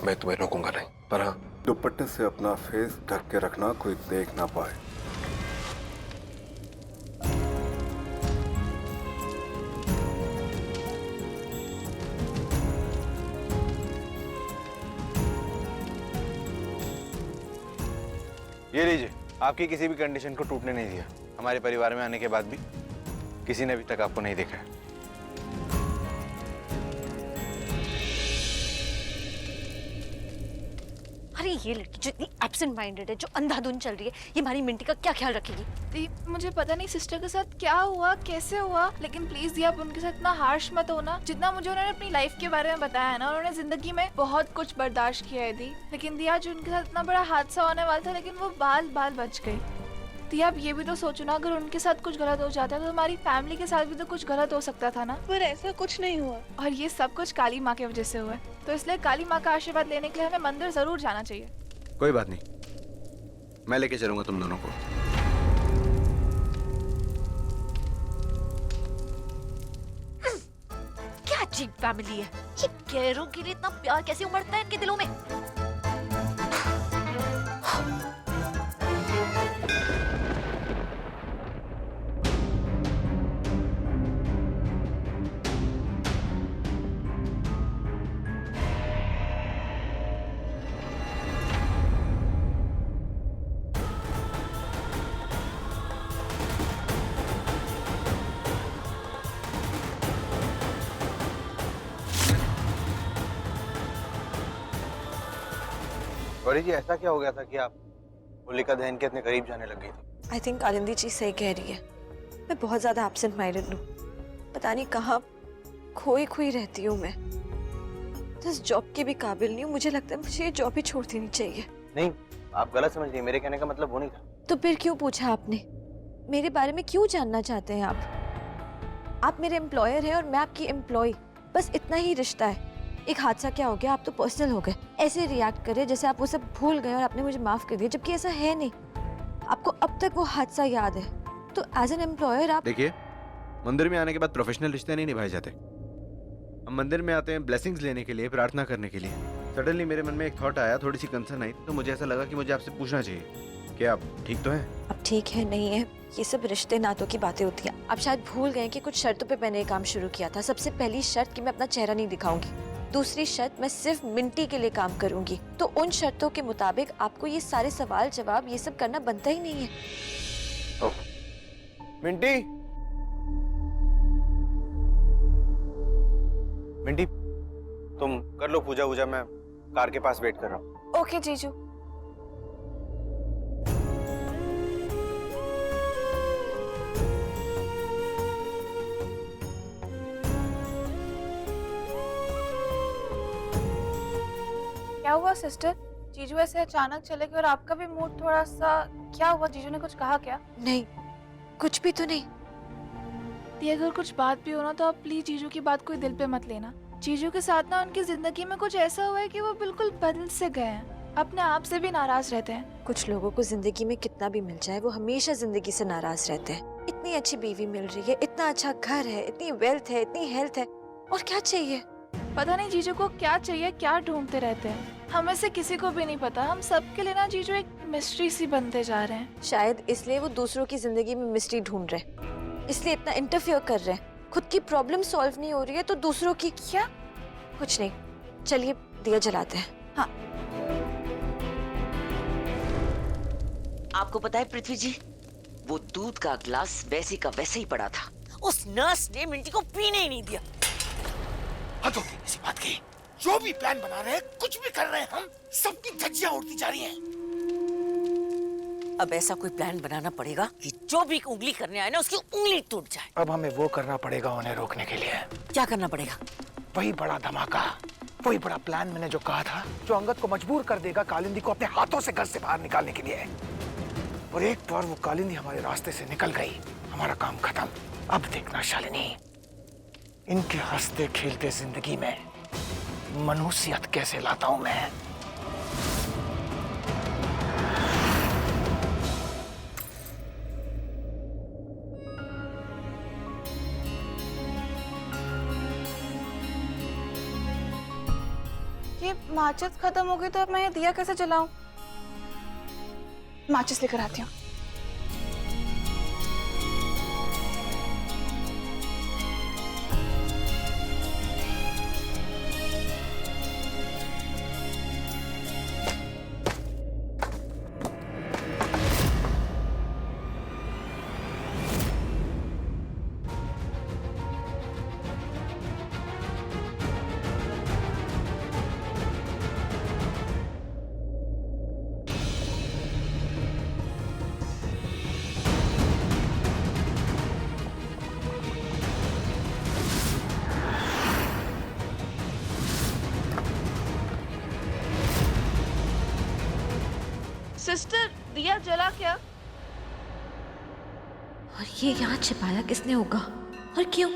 मैं तुम्हें रोकूंगा नहीं, पर हाँ, दुपट्टे से अपना फेस ढक के रखना, कोई देख ना पाए। ये लीजिए, आपकी किसी भी कंडीशन को टूटने नहीं दिया। हमारे परिवार में आने के बाद भी किसी ने अभी तक आपको नहीं देखा है। अरे ये लड़की जो इतनी एब्सेंट माइंडेड है, जो अंधाधुन चल रही है, ये हमारी मिंटी का क्या ख्याल रखेगी? दी, मुझे पता नहीं सिस्टर के साथ क्या हुआ, कैसे हुआ, लेकिन प्लीज दी आप उनके साथ इतना हार्श मत होना। जितना मुझे उन्होंने अपनी लाइफ के बारे में बताया है ना, उन्होंने जिंदगी में बहुत कुछ बर्दाश्त किया है दी, लेकिन दी आज उनके साथ इतना बड़ा हादसा होने वाला था, लेकिन वो बाल बाल बच गई। दी आप ये भी तो सोचो ना, अगर उनके साथ कुछ गलत हो जाता तो हमारी फैमिली के साथ भी तो कुछ गलत हो सकता था ना। पर ऐसा कुछ नहीं हुआ, और ये सब कुछ काली माँ की वजह से हुआ है, तो इसलिए काली माँ का आशीर्वाद लेने के लिए हमें मंदिर जरूर जाना चाहिए। कोई बात नहीं, मैं लेके चलूंगा तुम दोनों को। क्या अजीब फैमिली है ये। गैरों के लिए इतना प्यार कैसे उमड़ता है इनके दिलों में? गौरी जी, ऐसा क्या हो गया था कि आप होलिका दहन के इतने करीब जाने लग गई थी? आई थिंक कालिंदी जी सही कह रही है, मैं बहुत ज्यादा एब्सेंट माइंडेड हूँ। पता नहीं कहाँ खोई खोई रहती हूँ मैं। तो इस जॉब के भी काबिल नहीं हूँ। मुझे लगता है मुझे ये जॉब ही छोड़ देनी चाहिए। नहीं, आप गलत समझ रही, मेरे कहने का मतलब वो नहीं था। तो फिर क्यों पूछा आपने? मेरे बारे में क्यों जानना चाहते हैं आप? आप मेरे एम्प्लॉयर हैं और मैं आपकी एम्प्लॉय, बस इतना ही रिश्ता है। एक हादसा क्या हो गया, आप तो पर्सनल हो गए। ऐसे रिएक्ट करे जैसे आप वो सब भूल गए और आपने मुझे माफ कर दिया, जबकि ऐसा है नहीं। आपको अब तक वो हादसा याद है, तो एज एन एम्प्लॉयर आप। देखिए, मंदिर में आने के बाद प्रोफेशनल रिश्ते नहीं निभाए जाते। हम मंदिर में आते हैं ब्लेसिंग्स लेने के लिए, प्रार्थना करने के लिए। सडनली मेरे मन में एक थॉट आया, थोड़ी सी कंसर्न आई, तो मुझे ऐसा लगा कि मुझे आपसे पूछना चाहिए कि आप ठीक तो हैं? अब ठीक है नहीं है, ये सब रिश्ते नातों की बातें होती हैं। आप शायद भूल गए कि कुछ शर्तों पे मैंने ये काम शुरू किया था। सबसे पहली शर्त कि मैं अपना चेहरा नहीं दिखाऊंगी। दूसरी शर्त, मैं सिर्फ मिंटी के लिए काम करूंगी। तो उन शर्तों के मुताबिक आपको ये सारे सवाल जवाब ये सब करना बनता ही नहीं है। मिंटी, मिंटी, तुम कर लो पूजा वूजा, मैं कार के पास वेट कर रहा हूँ। ओके जीजू। क्या हुआ सिस्टर? जीजू ऐसे अचानक चले गए और आपका भी मूड थोड़ा सा, क्या हुआ? जीजू ने कुछ कहा क्या? नहीं, कुछ भी तो नहीं। दी अगर कुछ बात भी हो ना, तो आप प्लीज जीजू की बात कोई दिल पे मत लेना। जीजू के साथ ना उनकी जिंदगी में कुछ ऐसा हुआ है कि वो बिल्कुल बदल से गए हैं, अपने आप से भी नाराज रहते हैं। कुछ लोगों को जिंदगी में कितना भी मिल जाए, वो हमेशा जिंदगी से नाराज रहते हैं। इतनी अच्छी बीवी मिल रही है, इतना अच्छा घर है, इतनी वेल्थ है, इतनी हेल्थ है, और क्या चाहिए? पता नहीं जीजू को क्या चाहिए, क्या ढूंढते रहते हैं। हमें से किसी को भी नहीं पता। हम सबके लिए ना जीजू एक मिस्ट्री सी बनते जा रहे हैं। शायद इसलिए वो दूसरों की जिंदगी में मिस्ट्री ढूंढ रहे हैं, इसलिए इतना इंटरफेयर कर रहे हैं। खुद की प्रॉब्लम सॉल्व नहीं हो रही है तो दूसरों की क्या? कुछ नहीं, चलिए दिया जलाते हैं। हाँ। आपको पता है पृथ्वी जी, वो दूध का ग्लास वैसे का वैसे ही पड़ा था। उस नर्स ने मिंटी को पीने ही नहीं दिया। हद हो गई इसी बात की। जो भी प्लान बना रहे हैं, कुछ भी कर रहे हैं, हम सबकी धज्जियां उड़ती जा रही हैं। अब ऐसा कोई प्लान बनाना पड़ेगा कि जो भी उंगली करने आए ना, उसकी उंगली टूट जाए। अब हमें वो करना पड़ेगा उन्हें रोकने के लिए। क्या करना पड़ेगा? वही बड़ा धमाका, वही बड़ा प्लान मैंने जो कहा था, जो अंगद को मजबूर कर देगा कालिंदी को अपने हाथों से घर से बाहर निकालने के लिए। और एक बार वो कालिंदी हमारे रास्ते से निकल गई, हमारा काम खत्म। अब देखना शालिनी, इनके हंसते खेलते जिंदगी में मनुष्यत कैसे लाता हूं मैं। ये माचिस खत्म हो गई तो अब मैं ये दिया कैसे जलाऊं? माचिस लेकर आती हूँ। सिस्टर, दिया जला क्या? और ये यहाँ छिपाया किसने होगा और क्यों?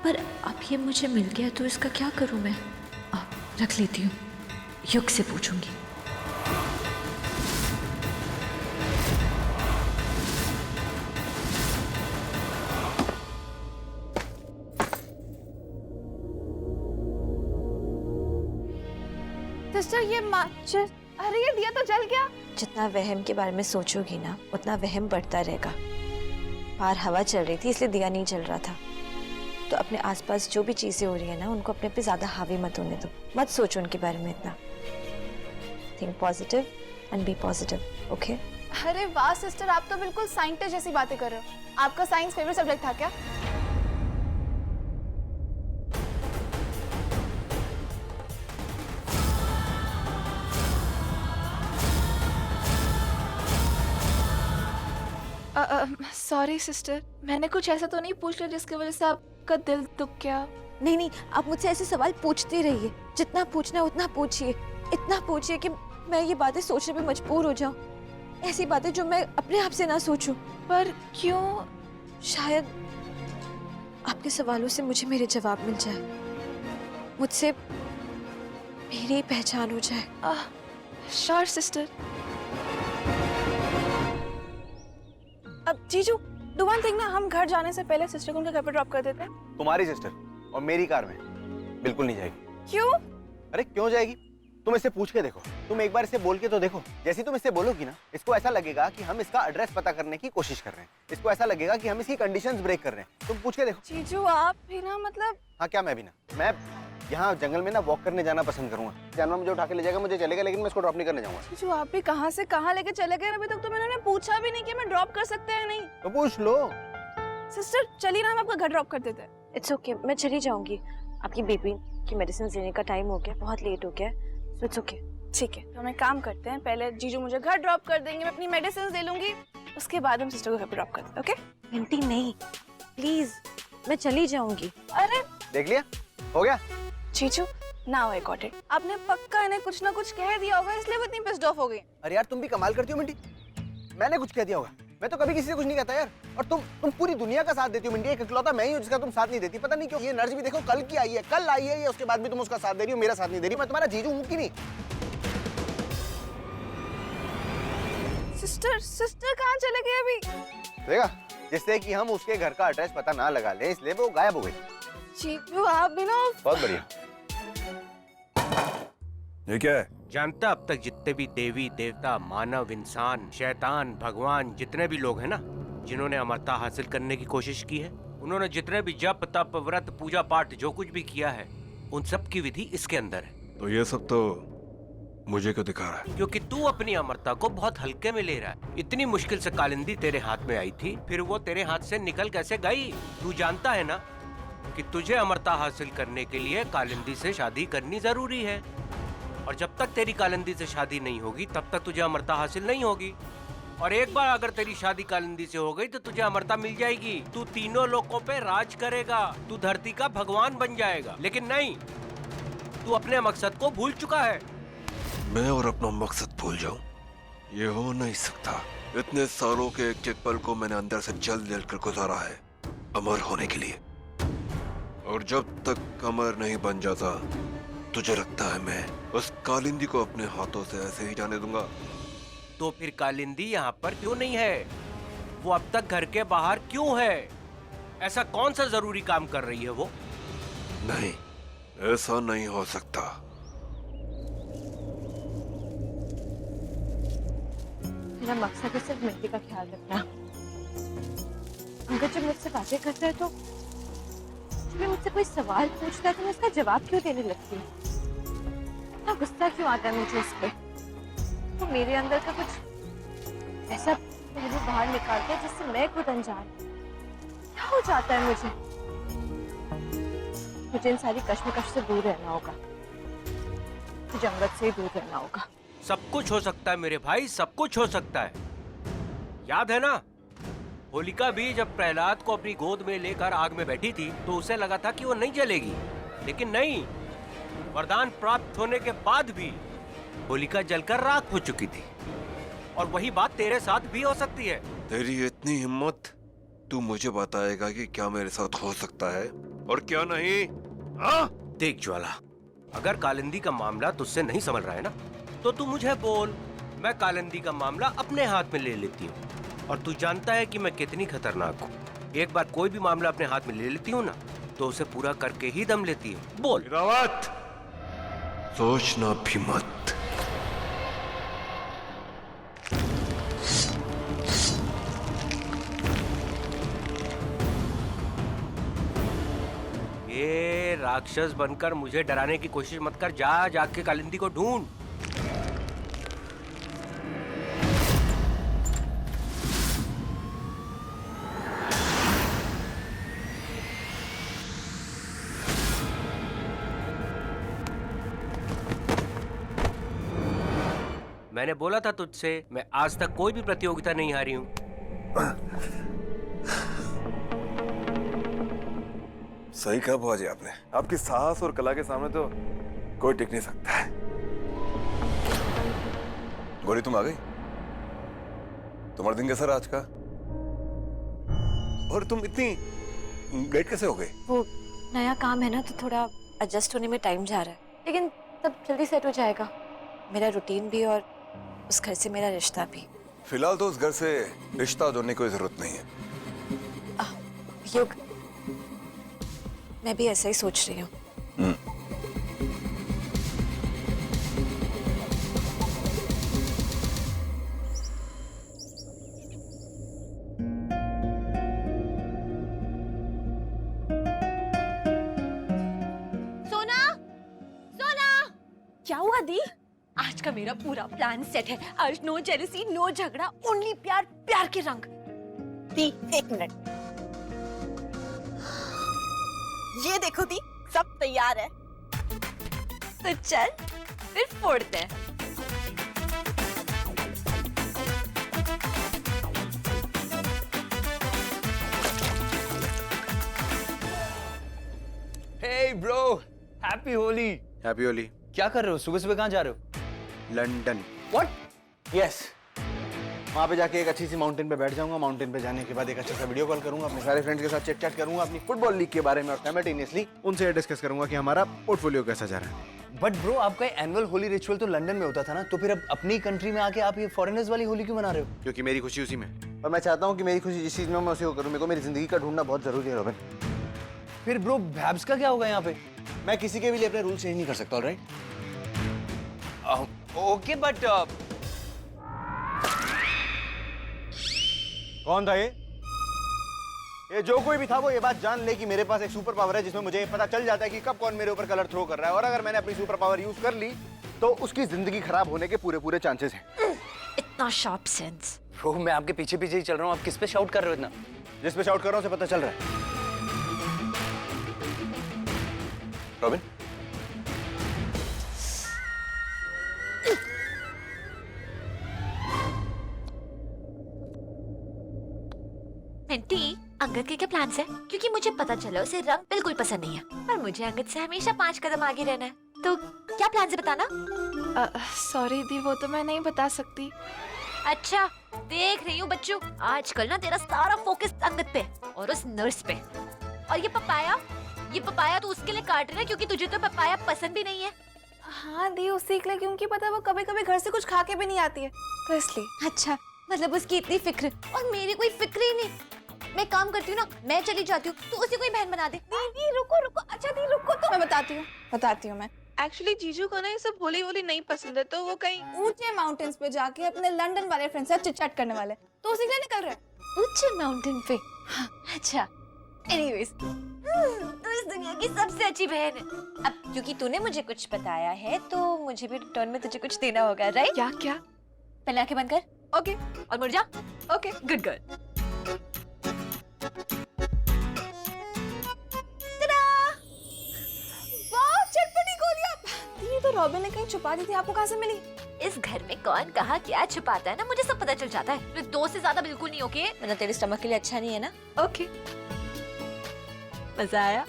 पर अब ये मुझे मिल गया तो इसका क्या करूँ मैं? रख लेती हूँ, युग से पूछूंगी। सिस्टर ये माचिस, अरे ये दिया तो जल गया। जितना वहम के बारे में सोचोगी ना उतना वहम बढ़ता रहेगा। बाहर हवा चल रही थी इसलिए दिया नहीं जल रहा था। तो अपने आसपास जो भी चीजें हो रही है ना उनको अपने पे ज्यादा हावी मत होने दो। मत सोचो उनके बारे में इतना। Think positive and be positive, okay? अरे वाह सिस्टर, आप तो बिल्कुल साइंटिस्ट जैसी बातें कर रहे हो। आपका साइंस फेवरेट सब्जेक्ट था क्या? सॉरी सिस्टर, मैंने कुछ ऐसा तो नहीं पूछ लिया जिसकी वजह से आपका दिल दुख गया? नहीं नहीं, आप मुझसे ऐसे सवाल पूछते रहिए। जितना पूछना है उतना पूछिए। इतना पूछिए कि मैं ये बातें सोचने पे मजबूर हो जाऊं। ऐसी बातें जो मैं अपने आप से ना सोचूं। पर क्यों? शायद आपके सवालों से मुझे मेरे जवाब मिल जाए, मुझसे मेरी पहचान हो जाए। Sure sister. अब जीजू, डू वन थिंग ना, हम घर जाने से पहले सिस्टर को उनके घर पे ड्रॉप कर देते हैं। तुम्हारी सिस्टर और मेरी कार में बिल्कुल नहीं जाएगी। क्यों? अरे क्यों जाएगी? तुम इससे पूछ के देखो, तुम एक बार इसे बोल के तो देखो। जैसे तुम इससे बोलोगी ना, इसको ऐसा लगेगा कि हम इसका एड्रेस पता करने की कोशिश कर रहे हैं। इसको ऐसा लगेगा कि हम इसकी कंडीशंस ब्रेक कर रहे हैं। तुम पूछ के देखो। जीजू आप भी ना, मतलब हाँ क्या मैं भी ना, मैं यहाँ जंगल में ना वॉक करने जाना पसंद करूंगा। जानवर मुझे उठा के ले जाएगा, मुझे चलेगा, लेकिन मैं इसको ड्रॉप नहीं करने जाऊंगा। जीजू आप भी कहाँ से कहाँ लेके चले गए? अभी तक तो मैंने पूछा भी नहीं कि मैं ड्रॉप कर सकते हैं नहीं। तो पूछ लो। सिस्टर चलिए ना, हम आपका घर ड्रॉप कर देते हैं। इट्स ओके, मैं चली जाऊंगी। आपकी बीपी की मेडिसिन देने का टाइम हो गया, बहुत लेट हो गया, सो इट्स ओके। ठीक है, तो हम एक काम करते हैं, पहले जीजू मुझे घर ड्रॉप कर देंगे, मैं अपनी मेडिसिन दे लूंगी, उसके बाद हम सिस्टर को घर पे ड्रॉप कर देंगे। ओके? मिंटी नहीं, प्लीज, मैं चली जाऊंगी। अरे देख लिया, हो गया। जीजू नाउ आई गॉट इट। आपने पक्का इन्हें कुछ ना कुछ कह दिया होगा, इसलिए वो इतनी पिस्ड ऑफ हो गई। अरे यार तुम भी कमाल करती हो मिंटी। मैंने कुछ कह दिया होगा? मैं तो कभी किसी से कुछ नहीं कहता यार। और तुम पूरी दुनिया का साथ देती हो मिंटी, एक इकलौता मैं ही हूँ जिसका तुम साथ नहीं देती। पता नहीं क्यों। ये नर्स भी देखो कल की आई है, कल आई है ये, उसके बाद भी तुम उसका साथ दे रही हो, मेरा साथ नहीं दे रही। मैं तुम्हारा जीजू हूँ कि नहीं? सिस्टर कहाँ चले गए अभी? देखा, जिससे कि हम उसके घर का एड्रेस पता ना लगा ले, इसलिए वो गायब हो गई। जीजू आप भी ना। बहुत बढ़िया। ये क्या है? जानता, अब तक जितने भी देवी देवता, मानव, इंसान, शैतान, भगवान, जितने भी लोग हैं ना, जिन्होंने अमरता हासिल करने की कोशिश की है, उन्होंने जितने भी जप तप व्रत पूजा पाठ जो कुछ भी किया है, उन सब की विधि इसके अंदर है। तो ये सब तो मुझे क्यों दिखा रहा है? क्योंकि तू अपनी अमरता को बहुत हल्के में ले रहा है। इतनी मुश्किल से कालिंदी तेरे हाथ में आई थी, फिर वो तेरे हाथ से निकल कैसे गई? तू जानता है ना कि तुझे अमरता हासिल करने के लिए कालिंदी से शादी करनी जरूरी है, और जब तक तेरी कालिंदी से शादी नहीं होगी तब तक तुझे अमरता हासिल नहीं होगी। और एक बार अगर तेरी शादी कालिंदी से हो गई तो तुझे अमरता मिल जाएगी। तू तीनों लोकों पे राज करेगा, तू धरती का भगवान बन जाएगा। लेकिन नहीं, तू अपने मकसद को भूल चुका है। मैं और अपना मकसद भूल जाऊं, ये हो नहीं सकता। इतने सालों के एक एक पल को मैंने अंदर से जल जल कर गुजारा है अमर होने के लिए, और जब तक अमर नहीं बन जाता तुझे लगता है मैं उस कालिंदी को अपने हाथों से ऐसे ही जाने दूंगा? तो फिर कालिंदी यहाँ पर क्यों नहीं है? वो अब तक घर के बाहर क्यों है? ऐसा कौन सा जरूरी काम कर रही है वो? नहीं, ऐसा नहीं हो सकता। मेरा मकसद है सिर्फ मिंटी का ख्याल रखना। अंकल जब मुझसे बातें करता है तो जब मुझसे कोई सवाल पूछता है तो मैं उसका जवाब क्यों देने लगती हूँ? इतना गुस्सा क्यों आता है मुझे उस पर? तो मेरे अंदर का कुछ ऐसा मुझे बाहर निकालता है जिससे मैं खुद अनजान क्या हो जाता है मुझे। मुझे इन सारी कश्मकश से दूर रहना होगा, मुझे अंगद से ही दूर रहना होगा। सब कुछ हो सकता है मेरे भाई, सब कुछ हो सकता है। याद है ना, होलिका भी जब प्रहलाद को अपनी गोद में लेकर आग में बैठी थी तो उसे लगा था कि वो नहीं जलेगी, लेकिन नहीं, वरदान प्राप्त होने के बाद भी होलिका जलकर राख हो चुकी थी। और वही बात तेरे साथ भी हो सकती है। तेरी इतनी हिम्मत, तू मुझे बताएगा कि क्या मेरे साथ हो सकता है और क्या नहीं? देख ज्वाला, अगर कालिंदी का मामला तुझसे नहीं संभल रहा है ना, तो तू मुझे बोल, मैं कालिंदी का मामला अपने हाथ में ले लेती हूँ। और तू जानता है कि मैं कितनी खतरनाक हूँ। एक बार कोई भी मामला अपने हाथ में ले लेती हूँ ना, तो उसे पूरा करके ही दम लेती है। बोल। रावत, सोचना भी मत। ये राक्षस बनकर मुझे डराने की कोशिश मत कर। जा जाके कालिंदी को ढूंढ। मैंने बोला था तुझसे, मैं आज तक कोई भी प्रतियोगिता नहीं हारी हूं। सही कहा बुआ जी आपने। आपकी साहस और कला के सामने तो कोई टिक नहीं सकता है। गौरी तुम आ गई? तुम्हारा दिन कैसा रहा आज का? और तुम इतनी लेट कैसे हो गई? वो नया काम है ना, तो थोड़ा एडजस्ट होने में टाइम जा रहा है, लेकिन तब जल्दी सेट हो जाएगा। मेरा रूटीन भी और उस घर से मेरा रिश्ता भी। फिलहाल तो उस घर से रिश्ता जोड़ने की कोई जरूरत नहीं है। युग, मैं भी ऐसा ही सोच रही हूँ। सोना, सोना, क्या हुआ दी? आज का मेरा पूरा प्लान सेट है। आज नो जेलसी, नो झगड़ा, ओनली प्यार, प्यार के रंग। दी, एक मिनट, ये देखो दी, सब तैयार है। तो चल फिर फोड़ते हैं। हे bro, happy Holi. Happy Holi. क्या कर रहे हो? सुबह सुबह कहाँ जा रहे हो? लंदन। व्हाट? यस। वहाँ पे जाके एक अच्छी सी माउंटेन पे बैठ जाऊंगा। माउंटेन पे जाने के बाद एक अच्छा सा वीडियो कॉल करूंगा, अपने सारे फ्रेंड्स के साथ चिट चैट करूंगा अपनी फुटबॉल लीग के बारे में, और साइमल्टेनियसली उनसे डिस्कस करूंगा कि हमारा पोर्टफोलियो कैसा जा रहा है। बट ब्रो, आपका एनुअल होली रिचुअल तो लंदन में होता था ना, तो फिर अब अपनी कंट्री में आके आप ये फॉरेनर्स वाली होली क्यों मना रहे हो? क्योंकि मेरी खुशी उसी में, और मैं चाहता हूँ कि मेरी खुशी जिस चीज में मैं उसी को करूँ। मेरे को मेरी जिंदगी का ढूंढना बहुत जरूरी है रॉबिन। फिर ब्रो, भैब्स का क्या होगा यहाँ पे? मैं किसी के भी लिए अपने रूल चेंज नहीं कर सकता। ऑलराइट? ओके, बट कौन था ये? जो कोई भी था वो ये बात जान ले कि मेरे पास एक सुपर पावर है जिसमें मुझे पता चल जाता है कि कब कौन मेरे ऊपर कलर थ्रो कर रहा है, और अगर मैंने अपनी सुपर पावर यूज कर ली तो उसकी जिंदगी खराब होने के पूरे चांसेस हैं। इतना शार्प सेंस। ब्रो, मैं आपके पीछे पीछे ही चल रहा हूँ, आप किस पे शाउट कर रहे हो इतना? जिस पे शाउट कर रहा हूँ उसे पता चल रहा है। रॉबिन, मिंटी, अंगद के क्या प्लान्स है? क्योंकि मुझे पता चला उसे रंग बिल्कुल पसंद नहीं है, पर मुझे अंगद से हमेशा 5 कदम आगे रहना है। तो क्या प्लान है बताना? सॉरी दी, वो तो मैं नहीं बता सकती। अच्छा, देख रही हूँ बच्चों, आजकल ना तेरा सारा फोकस अंगद पे और उस नर्स पे। और ये पपाया तो उसके लिए काट रहा है क्योंकि तुझे तो पपाया पसंद भी नहीं है। हाँ दी, उसी के लिए, क्योंकि पता है वो कभी कभी घर से कुछ खा के भी नहीं आती है, तो इसलिए। अच्छा, मतलब उसकी इतनी फिक्र और मेरी कोई फिक्र ही नहीं। मैं काम करती हूँ ना, मैं चली जाती हूँ तो उसे कोई बहन बना दे। दीदी रुको रुको, अच्छा दी रुको, तो मैं बताती हूँ मैं। एक्चुअली जीजू को ना ये सब होली होली नहीं पसंद है, तो वो कहीं ऊंचे माउंटेन्स पे जाके अपने लंदन वाले फ्रेंड से चिट-चैट करने वाले, तो उसी के लिए निकल रहे हैं। ऊंचे माउंटेन पे? अच्छा, एनीवेज, तू इस दुनिया की सबसे अच्छी बहन है। अब क्योंकि तूने मुझे कुछ बताया है तो मुझे भी रिटर्न में तुझे कुछ देना होगा, राइट? क्या क्या? पहले आंखें बंद कर। ओके और मुड़ जा। Okay, good girl. वाह, चटपटी गोलियां। ये तो रॉबिन ने कहीं छुपा दी थी, आपको कहाँ से मिली? इस घर में कौन कहाँ क्या छुपाता है ना, मुझे सब पता चल जाता है। तो 2 से ज्यादा बिल्कुल नहीं, ओके? मतलब तेरे स्टमक के लिए अच्छा नहीं है ना? ओके। मजा आया?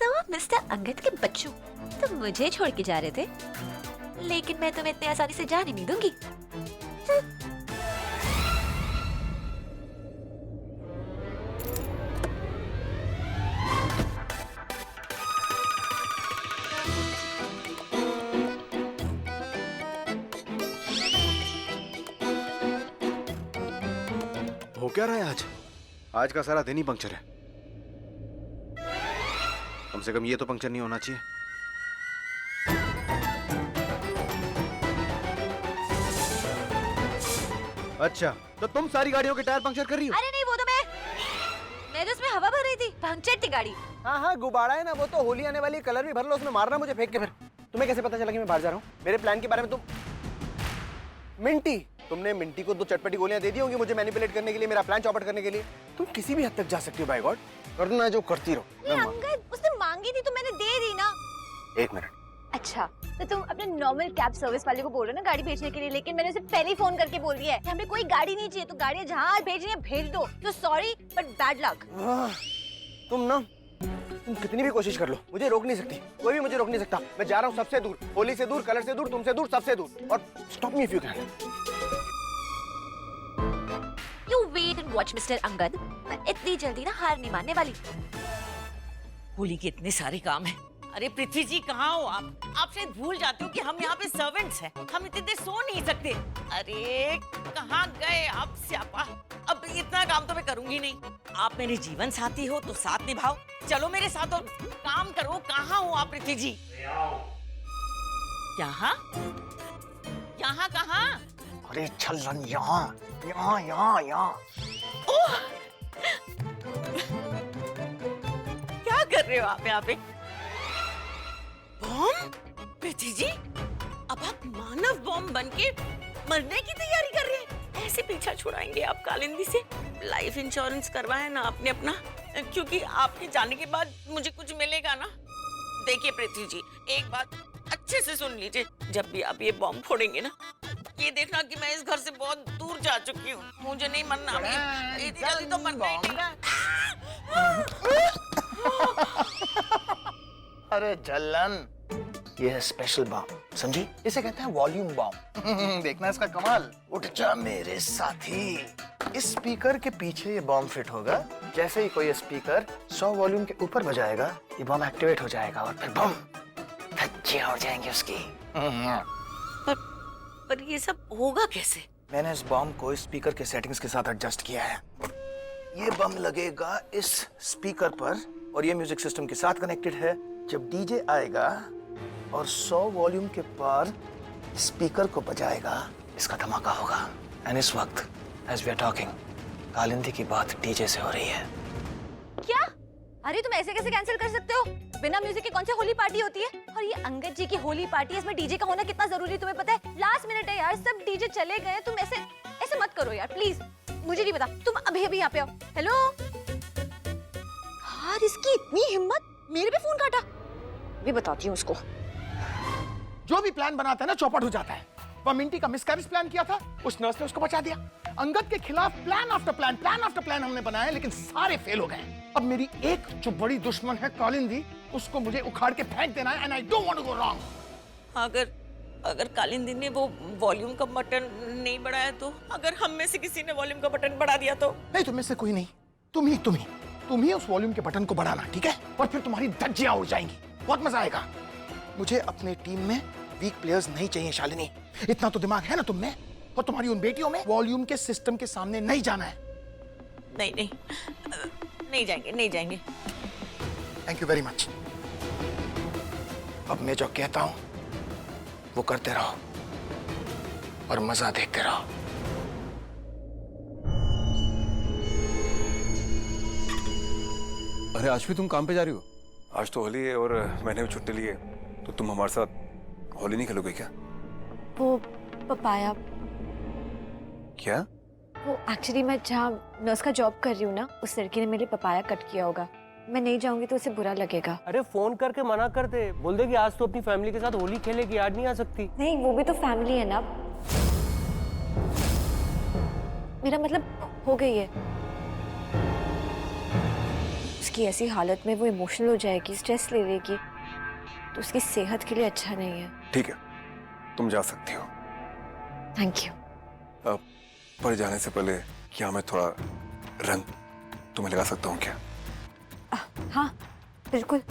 तो मिस्टर अंगद के बच्चों, तुम मुझे छोड़ के जा रहे थे, लेकिन मैं तुम्हें इतनी आसानी से जाने नहीं दूंगी। हो क्या रहा है आज? आज का सारा दिन ही पंक्चर है। कम से कम ये तो पंक्चर नहीं होना चाहिए। अच्छा, तो तुम सारी गाड़ियों के टायर पंक्चर कर रही हो? अरे नहीं, वो तो मैं तो उसमें हवा भर रही थी, पंक्चर थी गाड़ी। हाँ हाँ, गुब्बारा है ना वो, तो होली आने वाली, कलर भी भर लो उसमें, मारना मुझे फेंक के। फिर तुम्हें कैसे पता चला कि मैं बाहर जा रहा हूँ? मेरे प्लान के बारे में तुम मिंटी, तुमने मिंटी को 2 चटपटी गोलियां दे दी होंगी मुझे मैनिपुलेट करने के लिए, मेरा प्लान चौपट करने के लिए। तुम किसी भी हद तक जा सकती हो, बाय गॉड। करना जो करती रहो। अंगद, उसने मांगी थी तो मैंने दे दी ना। 1 मिनट। अच्छा, तो तुम अपने नॉर्मल कैब सर्विस वाले को बोल रहे हो ना गाड़ी भेजने के लिए, लेकिन मैंने उसे पहले ही फोन करके बोल दिया है कि हमें कोई गाड़ी नहीं चाहिए, तो गाड़ी जहाँ भेजनी है भेज दो। तो सॉरी बट बैड लक। तुम कितनी भी कोशिश कर लो, मुझे रोक नहीं सकती, कोई भी मुझे रोक नहीं सकता। मैं जा रहा हूँ सबसे दूर, होली से दूर, कलर से दूर, तुमसे दूर, सबसे दूर। और stop me if you can. You wait and watch, mister Angad. मैं इतनी जल्दी ना हार नहीं मानने वाली। होली के इतने सारे काम हैं। अरे पृथ्वी जी, कहाँ हो आप? आप शायद भूल जाते हो कि हम यहाँ पे सर्वेंट्स हैं, हम इतनी देर सो नहीं सकते। अरे कहाँ गए आप स्यापा? अब इतना काम तो मैं करूंगी नहीं। आप मेरे जीवन साथी हो तो साथ निभाओ, चलो मेरे साथ और काम करो। कहाँ हो आप पृथ्वी जी? यहाँ यहाँ कहाँ? अरे छल्लन, यहाँ यहाँ यहाँ यहाँ। क्या कर रहे हो आप यहाँ पे? बॉम्ब? पृथ्वी जी, अब आप मानव बॉम्ब बनके मरने की तैयारी कर रहे हैं? ऐसे पीछा छुड़ाएंगे आप कालिंदी से? लाइफ इंश्योरेंस करवाया ना आपने अपना, क्योंकि आपके जाने के बाद मुझे कुछ मिलेगा ना। देखिए पृथ्वी जी, एक बात अच्छे से सुन लीजिए, जब भी आप ये बॉम्ब फोड़ेंगे ना, ये देखना कि मैं इस घर से बहुत दूर जा चुकी हूँ। मुझे नहीं मरना, इतनी जल्दी तो मरना ही नहीं। अरे जलन, ये है स्पेशल बॉम्ब, समझी? इसे कहते हैं वॉल्यूम बॉम्ब। देखना इसका कमाल। उठ जा मेरे साथी। इस स्पीकर के पीछे ये बॉम्ब फिट होगा। जैसे ही कोई स्पीकर 100 वॉल्यूम के ऊपर बजाएगा, ये बॉम्ब एक्टिवेट हो जाएगा और फिर बम धज्जियां उड़ जाएंगी उसकी। पर ये सब होगा कैसे? मैंने इस बॉम्ब को इस स्पीकर के सेटिंग्स के साथ एडजस्ट किया है। ये बम लगेगा इस स्पीकर पर और ये म्यूजिक सिस्टम के साथ कनेक्टेड है। जब डीजे आएगा और 100 वॉल्यूम के पार स्पीकर को बजाएगा, इसका धमाका होगा। एंड इस वक्त as we are talking, Kalindi की बात डीजे से हो रही है। क्या? अरे तुम ऐसे कैसे कैंसिल कर सकते हो? बिना म्यूजिक के कौन सी होली पार्टी होती है? और ये अंगद जी की होली पार्टी है, इसमें डीजे का होना कितना जरूरी है तुम्हें पता है? लास्ट मिनट है यार, सब डीजे चले गए, तुम ऐसे ऐसे मत करो यार प्लीज। मुझे नहीं पता, तुम अभी अभी यहाँ पे आओ। हेलो यार, इसकी इतनी हिम्मत, मेरे पे फोन काटा। अभी बताती हूँ उसको। जो भी प्लान बनाता है ना, चौपट हो जाता है। वह मिंटी का मिसकैरेज प्लान किया था, उस नर्स ने उसको बचा दिया। अंगद के खिलाफ प्लान आफ्टर प्लान हमने बनाए, लेकिन सारे फेल हो गए। अब मेरी एक जो बड़ी दुश्मन है कालिंदी, उसको मुझे उखाड़ के फेंक देना है। And I don't want to go wrong. अगर कालिंदी ने वो वॉल्यूम का बटन नहीं बढ़ाया तो? अगर हम में से किसी ने वॉल्यूम का बटन बढ़ा दिया तो? नहीं, तुम में से कोई नहीं, तुम ही उस वॉल्यूम के बटन को बढ़ाना, ठीक है? और फिर तुम्हारी धज्जियां उड़ जाएंगी, बहुत मजा आएगा। मुझे अपने टीम में वीक प्लेयर्स नहीं चाहिए शालिनी। इतना तो दिमाग है ना तुम में, और तुम्हारी उन बेटियों में। वॉल्यूम के सिस्टम के सामने नहीं जाना है। नहीं जाएंगे। Thank you very much. अब मैं जो कहता हूं वो करते रहो और मजा देखते रहो। अरे आज भी तुम काम पे जा रही हो? आज तो होली है और मैंने भी छुट्टी ली है, तो तुम हमारे साथ होली नहीं खेलोगे क्या? वो पपाया, क्या? वो एक्चुअली मैं जहाँ नर्स का जॉब कर रही हूँ ना, उस लड़की ने मेरे लिए पपाया कट किया होगा। मैं नहीं जाऊंगी तो उसे बुरा लगेगा। अरे फोन करके मना कर दे, बोल दे कि आज तो अपनी फैमिली के साथ होली खेलेगी, आज नहीं आ सकती। नहीं, वो भी तो फैमिली है ना। मेरा मतलब हो गई है। उसकी ऐसी हालत में वो इमोशनल हो जाएगी, स्ट्रेस ले लेगी, तो उसकी सेहत के लिए अच्छा नहीं है। ठीक है, तुम जा सकती हो। Thank you. अब पर जाने से पहले क्या मैं थोड़ा रंग तुम्हें लगा सकता हूँ क्या? हाँ बिल्कुल।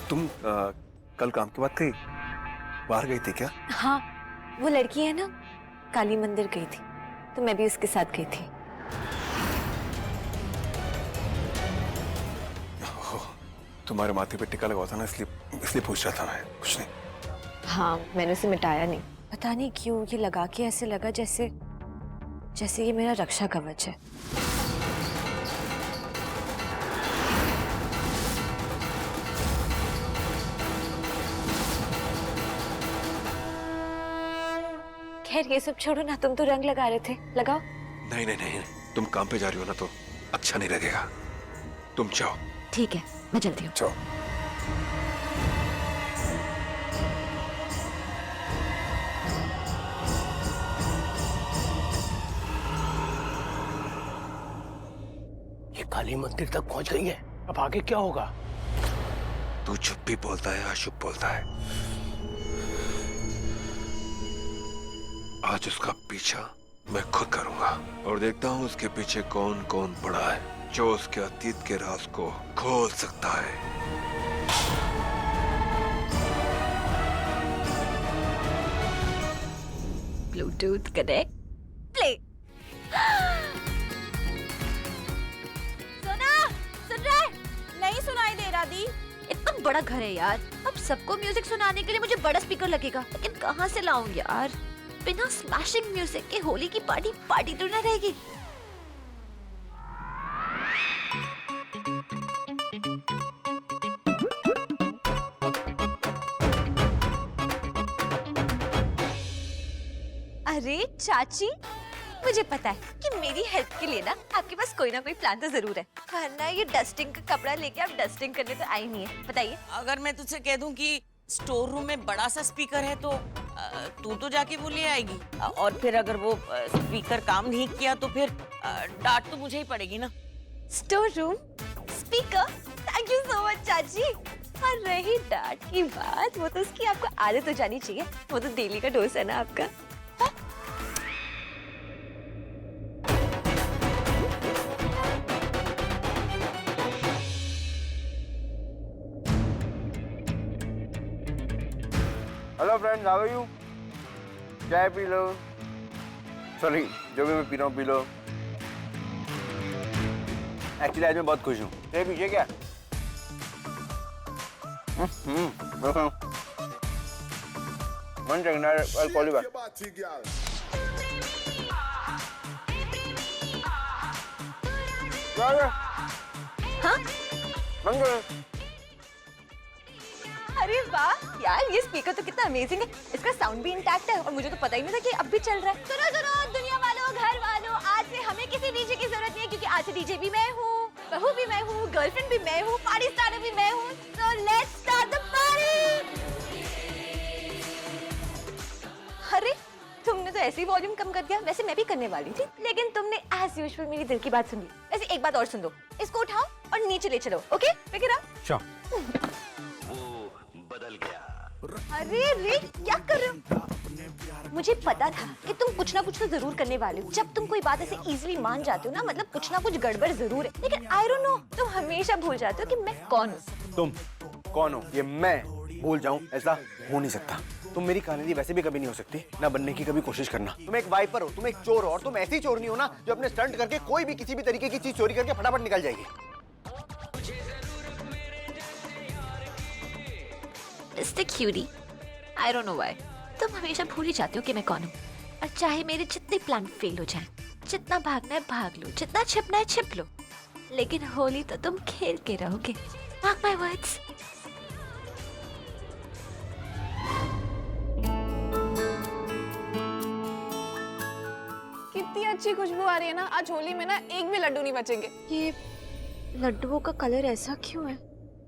तुम कल काम की बात कही, बाहर गई थी क्या? हाँ, वो लड़की है ना, काली मंदिर गई थी, तो मैं भी उसके साथ गई थी। तुम्हारे माथे पे टिका लगा हुआ था ना, इसलिए पूछ रहा था मैं, कुछ नहीं। हाँ, मैंने उसे मिटाया नहीं। पता नहीं क्यों ये लगा के ऐसे लगा जैसे ये मेरा रक्षा कवच है। खैर ये सब छोड़ो ना, तुम तो रंग लगा रहे थे, लगाओ। नहीं नहीं नहीं, तुम काम पे जा रही हो ना, तो अच्छा नहीं लगेगा। तुम जाओ। ठीक है, मैं चलती हूँ। जाओ। ये काली मंदिर तक पहुंच गई है, अब आगे क्या होगा? तू चुप भी बोलता है, अशुभ बोलता है। आज उसका पीछा मैं खुद करूंगा और देखता हूँ उसके पीछे कौन कौन पड़ा है, जो उसके अतीत के राज को खोल सकता है। Bluetooth connect, play. सुना, सुन रहा है? नहीं सुनाई दे रहा दी। इतना बड़ा घर है यार, अब सबको म्यूजिक सुनाने के लिए मुझे बड़ा स्पीकर लगेगा, लेकिन कहाँ से लाऊं यार? बिना स्मैशिंग म्यूजिक के होली की पार्टी तो ना रहेगी। अरे चाची, मुझे पता है कि मेरी हेल्प के लिए ना आपके पास कोई ना कोई प्लान तो जरूर है, वरना ये डस्टिंग का कपड़ा लेके आप डस्टिंग करने तो आई नहीं है। बताइए। अगर मैं तुझसे कह दूं कि स्टोर रूम में बड़ा सा स्पीकर है तो तू तो जाके वो ले आएगी, और फिर अगर वो स्पीकर काम नहीं किया तो फिर डांट तो मुझे ही पड़ेगी ना। Store room, speaker, thank you so much चाची। और रही डांट की बात, वो तो उसकी आपको आदत हो जानी चाहिए, वो तो डेली का डोज है ना आपका। Hello friends, how are you? चाय पी लो, सॉरी जो भी मैं पी रहा हूँ पी लो। एक्चुअली आज मैं बहुत खुश हूँ। चाय पीजिए क्या? One second, I'll call you back. हाँ? बंद करो। अरे वाह यार, ये स्पीकर तो कितना अमेजिंग है, इसका साउंड भी इंटैक्ट है और मुझे तो पता ही नहीं था कि अब भी चल रहा है। सुनो सुनो दुनिया वालों, घर वालों, आज से हमें किसी डीजे की जरूरत नहीं है, क्योंकि आज से डीजे भी मैं हूँ, बहू भी मैं हूँ, गर्लफ्रेंड भी मैं हूँ, पार्टी स्टार्टर भी मैं हूँ। So let's start the party! अरे तुमने तो ऐसे ही वॉल्यूम कम कर दिया। वैसे मैं भी करने वाली थी, लेकिन तुमने एज यूजुअल मेरी दिल की बात सुन ली। वैसे एक बात और सुन लो, इसको उठाओ और नीचे ले चलो। Okay pick it up. Sure. अरे रे क्या कर रहे हो? मुझे पता था कि तुम कुछ ना कुछ तो जरूर करने वाले हो। जब तुम कोई बात ऐसे इजीली मान जाते हो ना, मतलब कुछ ना कुछ गड़बड़ जरूर है। लेकिन आई डोंट नो, तुम हमेशा भूल जाते हो कि मैं कौन हूँ। तुम कौन हो ये मैं भूल जाऊं, ऐसा हो नहीं सकता। तुम मेरी कालिंदी वैसे भी कभी नहीं हो सकती, ना बनने की कभी कोशिश करना। तुम एक वाइपर हो, तुम एक चोर हो, और तुम ऐसी चोर नहीं हो ना जो अपने स्टंट करके कोई भी किसी भी तरीके की चीज चोरी करके फटाफट निकल जाएगी। Mister cutie, I don't know why तुम हमेशा भूल ही जाते हो कि मैं कौन हूँ। और चाहे मेरे जितने प्लान फेल हो जाएं, जितना भागना है भाग लो, जितना छिपना है छिप लो, लेकिन होली तो तुम खेल के रहोगे। Mark my words. कितनी अच्छी खुशबू आ रही है ना। आज होली में ना एक भी लड्डू नहीं बचेंगे। ये लड्डुओं का कलर ऐसा क्यों है?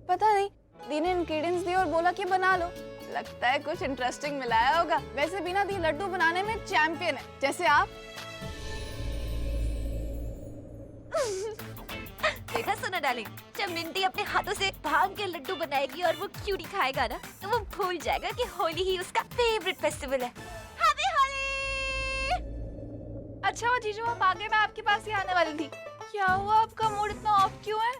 पता नहीं, दी ने इंग्रेडिएंट्स दिए और बोला कि बना लो। लगता है कुछ इंटरेस्टिंग मिलाया होगा। वैसे भी ना दी लड्डू बनाने में चैंपियन है, जैसे आप। देखा सोना डार्लिंग, जब मिंटी अपने हाथों से भांग के लड्डू बनाएगी और वो क्यूटी खाएगा ना, तो वो भूल जाएगा कि होली ही उसका फेवरेट फेस्टिवल है। हैप्पी होली! अच्छा वो जीजू, आप आगे, मैं आपके पास ही आने वाली थी। क्या हुआ, आपका मूड इतना ऑफ क्यों है?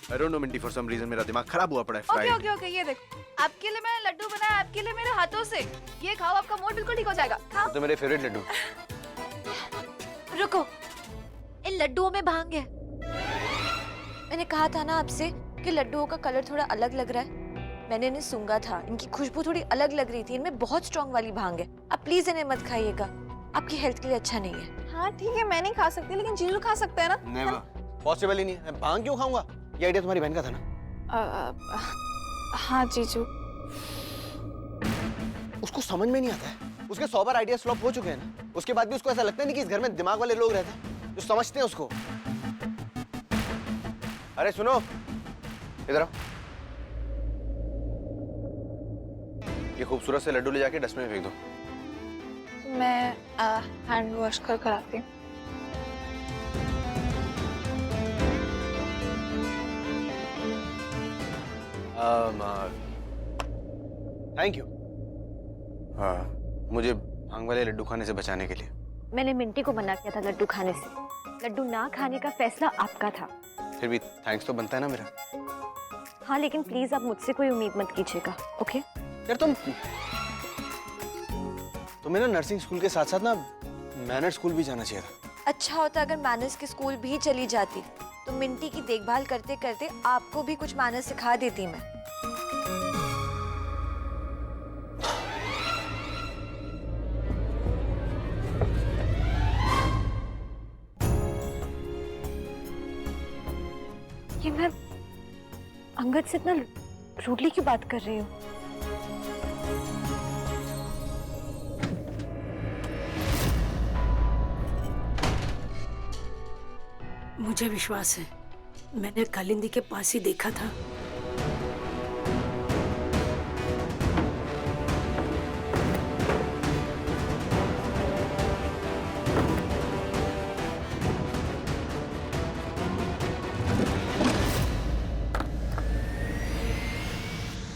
I don't know Minty, for some reason मेरा दिमाग खराब हुआ पड़ा है। Okay fried। ओके ओके, ये देखो, आपके लिए मैंने लड्डू बनाया, आपके लिए मेरे हाथों से। ये खाओ, आपका मूड बिल्कुल ठीक हो जाएगा। खाओ। तो मेरे फेवरेट लड्डू। रुको, इन लड्डुओं में भांग है। मैंने कहा था ना आपसे कि लड्डुओं का कलर थोड़ा अलग लग रहा है। मैंने इन्हें सूंघा था, इनकी खुशबू थोड़ी अलग लग रही थी। इनमें बहुत स्ट्रॉन्ग वाली भांग है। आप प्लीज इन्हें मत खाइएगा, आपकी हेल्थ के लिए अच्छा नहीं है। हाँ ठीक है, मैं नहीं खा सकती, लेकिन जीजू खा सकते हैं ना। नेवर, पॉसिबल ही नहीं है। मैं भांग क्यों खाऊंगा? ये आइडिया तुम्हारी बहन का था ना? हाँ जीजू। उसको समझ में नहीं आता है। उसके 100 बार आइडिया फ्लॉप हो चुके हैं ना, उसके बाद भी उसको ऐसा लगता नहीं कि इस घर में दिमाग वाले लोग रहते हैं जो समझते हैं उसको। अरे सुनो, इधर आओ। ये खूबसूरत से लड्डू ले जाके डस्टबिन में फेंक दो। मैं हैंड वॉश कर आती हूँ। Thank you. हाँ, मुझे भांग वाले लड्डू खाने से बचाने के लिए। मैंने मिंटी को मना किया था लड्डू खाने से। लड्डू ना खाने का फैसला आपका था। फिर भी थैंक्स तो बनता है ना मेरा। हाँ लेकिन प्लीज आप मुझसे कोई उम्मीद मत कीजिएगा, ओके? यार तुम्हें ना नर्सिंग स्कूल के साथ साथ ना मैनर स्कूल भी जाना चाहिए था। अच्छा होता अगर मैनर्स के स्कूल भी चली जाती, तो मिंटी की देखभाल करते करते आपको भी कुछ मैनर्स सिखा देती मैं। ये मैं अंगद से इतना रूडली क्यों बात कर रही हूँ? मुझे विश्वास है, मैंने कालिंदी के पास ही देखा था।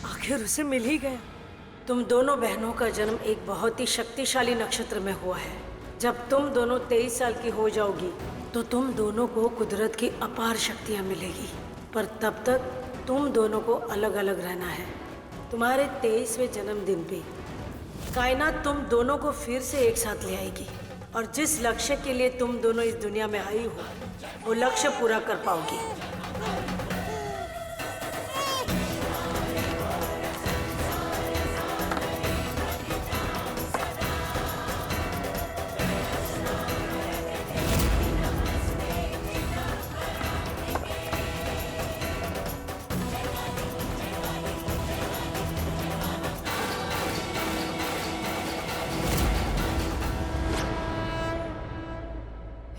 आखिर उसे मिल ही गया। तुम दोनों बहनों का जन्म एक बहुत ही शक्तिशाली नक्षत्र में हुआ है। जब तुम दोनों 23 साल की हो जाओगी तो तुम दोनों को कुदरत की अपार शक्तियाँ मिलेगी, पर तब तक तुम दोनों को अलग अलग रहना है। तुम्हारे 23वें जन्मदिन पे कायनात तुम दोनों को फिर से एक साथ ले आएगी, और जिस लक्ष्य के लिए तुम दोनों इस दुनिया में आई हो वो लक्ष्य पूरा कर पाओगी।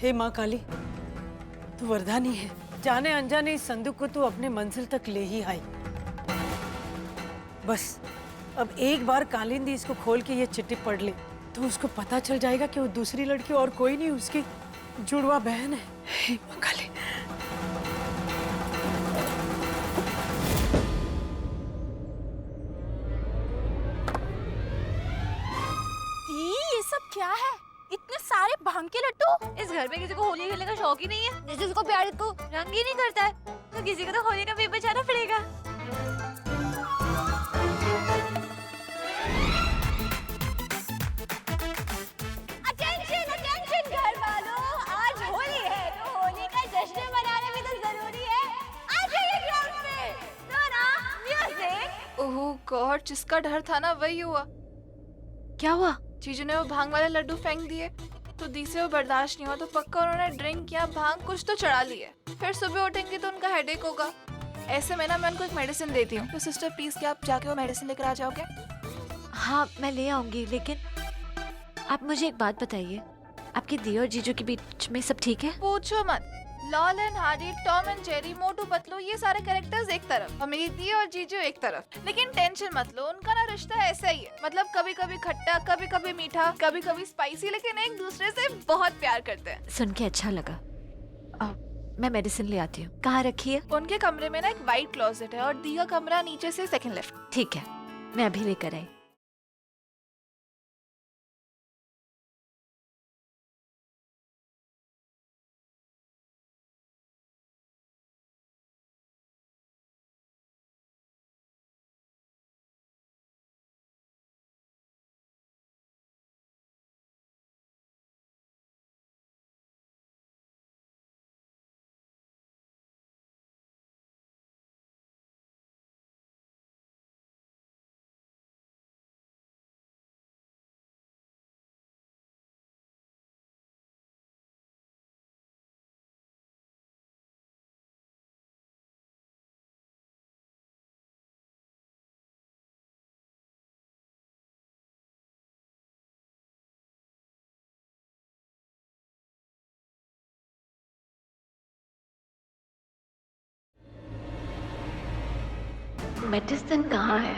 हे माँ काली, तू वरदानी है, जाने अनजाने इस संदूक को तू अपने मंजिल तक ले ही आई। बस अब एक बार कालिंदी इसको खोल के ये चिट्ठी पढ़ ले तो उसको पता चल जाएगा कि वो दूसरी लड़की और कोई नहीं, उसकी जुड़वा बहन है। हे मां काली। ये सब क्या है? इतने सारे भांग के लड्डू। इस घर में किसी को होली खेलने का शौक ही नहीं है। जिसको प्यार को रंग ही नहीं करता है तो किसी को तो होली का भी बचाना पड़ेगा। अटेंशन अटेंशन घर वालों, आज होली है तो होली का जश्न मनाना भी तो जरूरी है। आ जाइए ग्राउंड पे। ना म्यूजिक। ओह गॉड, जिसका डर था ना वही हुआ। क्या हुआ? जीजू ने वो भांग वाले लड्डू फेंक दिए तो दी से वो बर्दाश्त नहीं हुआ तो पक्का उन्होंने ड्रिंक किया, भांग कुछ तो चढ़ा लिए। फिर सुबह उठेंगे तो उनका हेडेक होगा। ऐसे में ना मैं उनको एक मेडिसिन देती हूँ, तो सिस्टर प्लीज क्या आप जाके वो मेडिसिन लेकर आ जाओगे? हाँ मैं ले आऊंगी, लेकिन आप मुझे एक बात बताइए, आपकी दी और जीजू के बीच में सब ठीक है? पूछो मत। Laurel and Hardy, Tom and Jerry, Motu Patlu, ये सारे कैरेक्टर्स एक तरफ और मेरी दी और जीजू एक तरफ। लेकिन टेंशन मत लो, उनका ना रिश्ता ऐसा ही है, मतलब कभी कभी खट्टा, कभी कभी मीठा, कभी कभी स्पाइसी, लेकिन एक दूसरे से बहुत प्यार करते हैं। सुन के अच्छा लगा। मैं मेडिसिन ले आती हूँ। कहाँ रखी है? उनके कमरे में ना एक वाइट क्लोजेट है और दी का कमरा नीचे से सेकंड लेफ्ट। ठीक है, मैं अभी लेकर आई। मेडिसिन कहाँ है?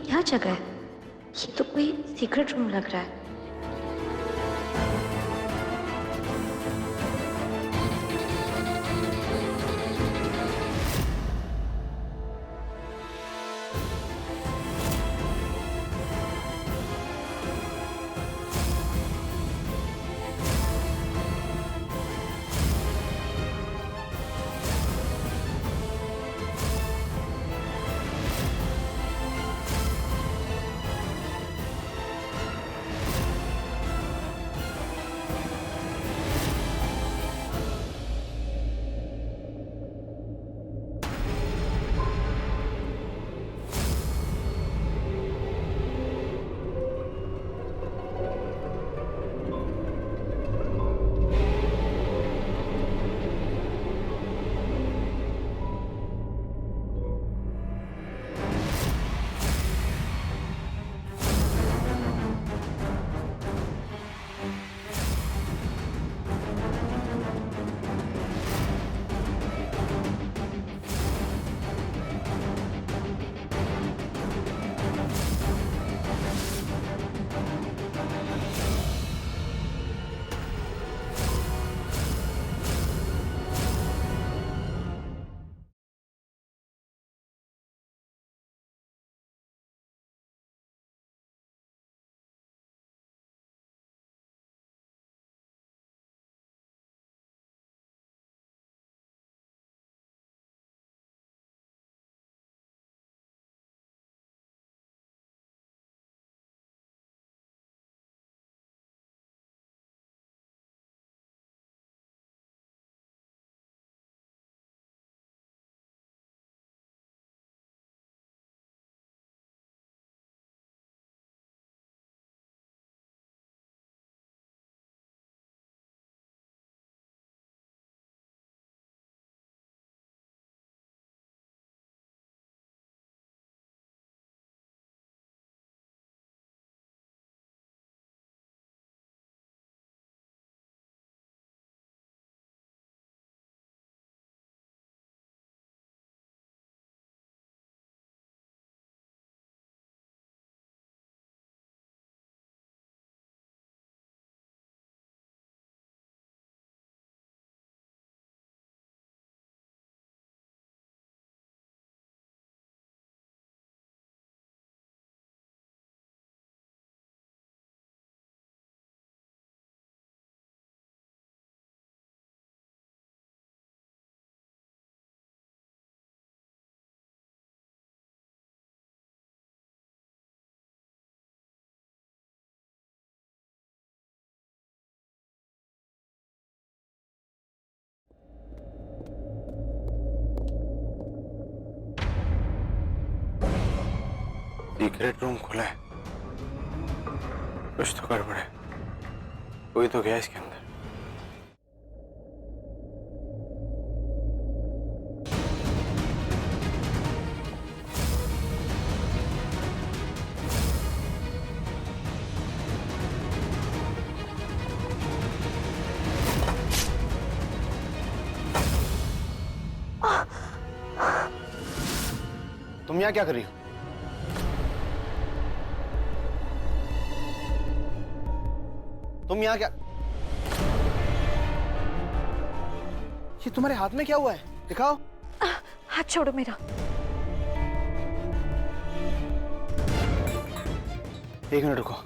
क्या जगह है? ये तो कोई सीक्रेट रूम लग रहा है। सीक्रेट रूम खुला है, कुछ तो गड़बड़ है, कोई तो गया इसके अंदर। तुम यहाँ क्या कर रही हो? तुम यहाँ क्या? ये तुम्हारे हाथ में क्या हुआ है? दिखाओ। हाथ छोड़ो मेरा। एक मिनट रुको।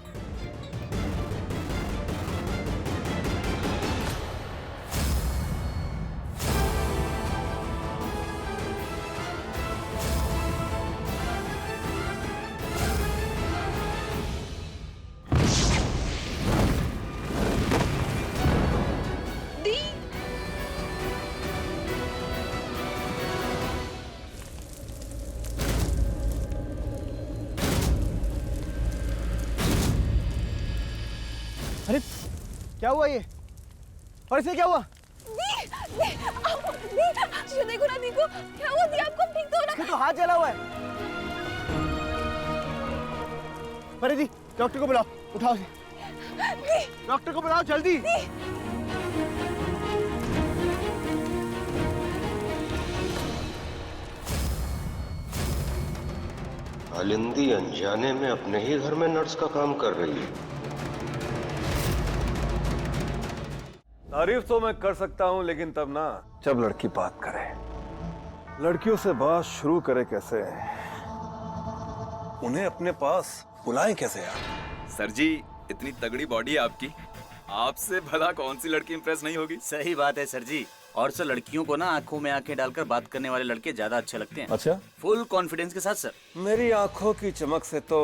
अरे क्या हुआ ये? और इसे क्या हुआ? देखो ना, देखो क्या हुआ? दी आपको ठीक तो ना? तो हाथ जला हुआ है। अरे दी, डॉक्टर को बुलाओ, उठाओ इसे। डॉक्टर को बुलाओ जल्दी। कालिंदी अनजाने में अपने ही घर में नर्स का काम कर रही है। तारीफ तो मैं कर सकता हूँ, लेकिन तब ना जब लड़की बात करे। लड़कियों से बात शुरू करे कैसे, उन्हें अपने पास बुलाएं कैसे यार? सर जी, इतनी तगड़ी बॉडी है आपकी, आपसे भला कौन सी लड़की इंप्रेस नहीं होगी? सही बात है सर जी। और सर, लड़कियों को ना आंखों में आंखें डालकर बात करने वाले लड़के ज्यादा अच्छे लगते हैं। अच्छा, फुल कॉन्फिडेंस के साथ सर। मेरी आंखों की चमक से तो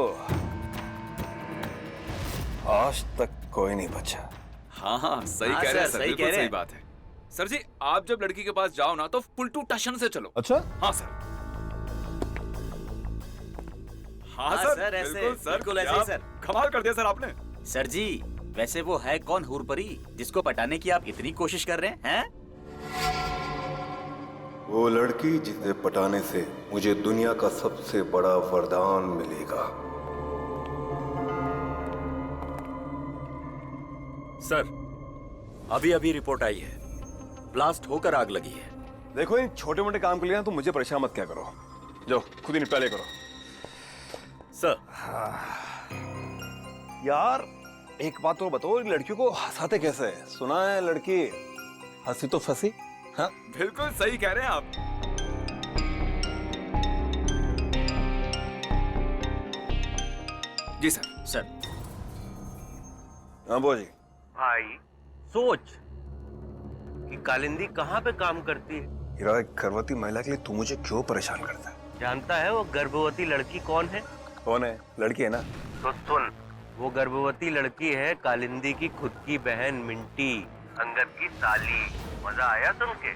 आज तक कोई नहीं बचा। हाँ हाँ, सही कह रहे हैं सर, बिल्कुल सही बात है। सर जी, आप जब लड़की के पास जाओ ना तो फुल टू टशन से चलो। अच्छा, हाँ सर। हाँ सर, ऐसे बिल्कुल सर, बिल्कुल ऐसे ही सर। कमाल कर दिया सर आपने। सर जी, वैसे वो है कौन हूरपरी जिसको पटाने की आप इतनी कोशिश कर रहे हैं? वो लड़की जिसे पटाने से मुझे दुनिया का सबसे बड़ा वरदान मिलेगा। सर, अभी अभी रिपोर्ट आई है, ब्लास्ट होकर आग लगी है। देखो, इन छोटे मोटे काम के लिए ना तुम मुझे परेशान मत क्या करो, जो खुद ही निपटा ले करो। सर यार एक बात तो बताओ, लड़कियों को हंसाते कैसे? सुना है लड़की हंसी तो फंसी। हाँ, बिल्कुल सही कह रहे हैं आप। जी सर। सर। हाँ बोल जी। भाई सोच कि कालिंदी कहाँ पे काम करती है। हीरा, एक गर्भवती महिला के लिए तू मुझे क्यों परेशान करता है? जानता है वो गर्भवती लड़की कौन है? कौन है? लड़की है ना? तो सुन, वो गर्भवती लड़की है कालिंदी की खुद की बहन मिंटी, अंगद की साली। मजा आया सुन के?